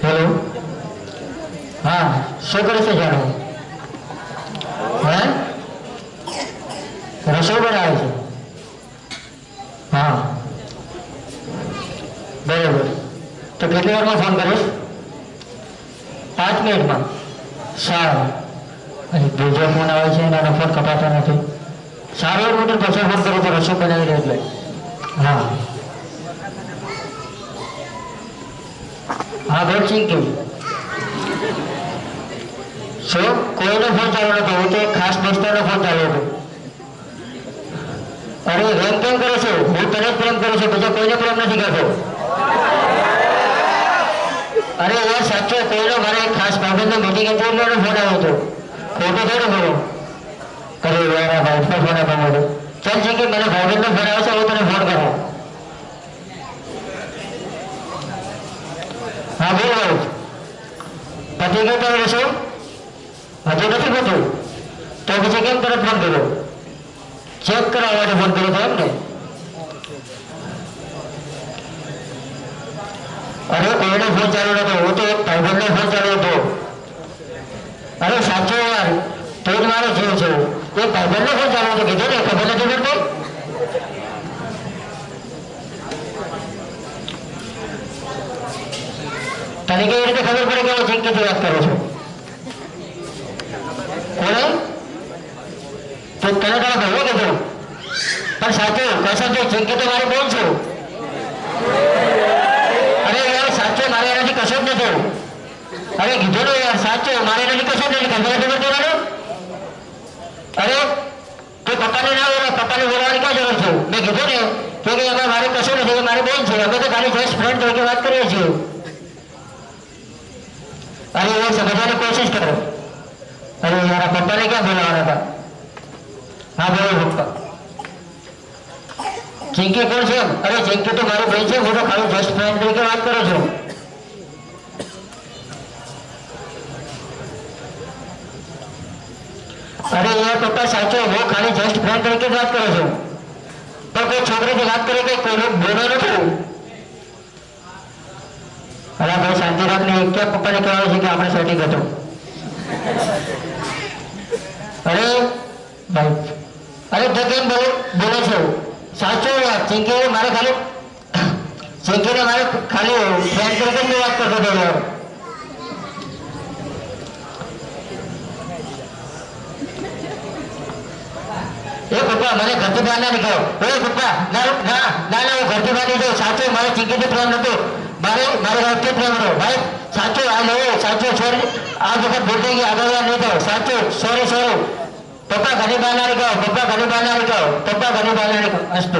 Hello, हाँ શું કરે છે જાણો? હે રસોઈ બનાવે છે? हाँ बराबर। तो कितनी बार में फोन करीश? 5 मिनिट में सारू। बीजो फोन आवे છે એનો ફોન કપાતો નથી। સારું એવું તો પછી ફોન કરું તો રસોઈ બનાવી દે એટલે। हाँ हाँ बोल चिंकी શું કોઈનો ફોન ચાલુ નતો? હું તો એક ખાસ દોસ્તનો ફોન ચાલુ હતો। અરે એમ કેમ કરો છો? હું તને જ પ્રેમ કરું છું, બીજો કોઈને પ્રેમ નથી કરતો। અરે યાર સાચો કોઈનો મારે એક ખાસ ભાઈબંધનો મીટિંગ હતી એટલે એનો ફોન આવ્યો હતો। ખોટો થોડો બોલો। અરે યાર આ ભાઈનો ફોન આવ્યો મારો। ચાલ છે કે મને ભાઈબંધનો ફોન આવ્યો છે, હું તને ફોન કરું। हाँ बोल भाई, पति गई तो रसोई हजू नहीं पत्યું तो પછી કેમ તરત ફોન કર્યો? ચેક કરાવવા માટે ફોન કર્યો હતો એમ ને? અરે કોઈનો ફોન ચાલુ નતો, હું તો એક ભાઈબંધનો ફોન ચાલુ હતો। અરે સાચો યાર તું જ મારો જીવ છે। એક ભાઈબંધનો ફોન ચાલુ હતો, કીધું ને ખબર નથી પડતી? તને કેવી રીતે ખબર પડે કે હું ચિંકીથી વાત કરું છું? કોને? તો તને તારા ભાઈએ કીધું? પણ સાચું કસમ છે, ચિંકી તો મારી બેન છું। અરે યાર સાચું મારે એનાથી કશું જ નથી। અરે કીધું ને યાર સાચું મારે એનાથી કશું જ નથી, ખબર નથી પડતી મને? અરે તું પપ્પાને ના બોલો, પપ્પાને બોલાવવાની ક્યાં જરૂર છે? મેં કીધું ને કે એમાં મારે કશું નથી, એ મારી બેન છે, અમે તો ખાલી જસ્ટ ફ્રેન્ડ તરીકે વાત કરીએ છીએ। अरे ये समझने की कोशिश करो। अरे यार पप्पा ने क्या बुलाना था? हाँ बोलो पप्पा। चिंकी कौन છે? अरे चिंकी तो मारी बहन છે, હું તો ખાલી જસ્ટ ફ્રેન્ડ તરીકે વાત કરું છું। अरे यार पप्पा साचो હું ખાલી જસ્ટ ફ્રેન્ડ તરીકે વાત કરું છું, પણ કોઈ છોકરીથી વાત કરે કે કોઈને બોલો નથી। अरे भाई शांति रखने क्या पप्पा ने कहा है कि आपने सेटिंग करो। अरे भाई अरे तो केम बोले छो? साचो यार चिंकी मारे खाली चिंकी ने मारे खाली फ्रेंड करके मैं बात करतो तो यार। ए पप्पा मैंने घर से बाहर ना निकलो। ए पप्पा ना ना ना ना घर से बाहर नहीं जाओ। साचो मारे चिंकी से प्रेम नतो, मारे मारे घर प्रेम करो भाई। साचो आ लो साचो सॉरी, आज वक्त बोलते कि आगे नहीं तो साचो सॉरी सॉरी। पप्पा घनी बाहर ना निकलो, पप्पा घनी बाहर ना निकलो, पप्पा घनी बाहर ना निकलो। अस्तु।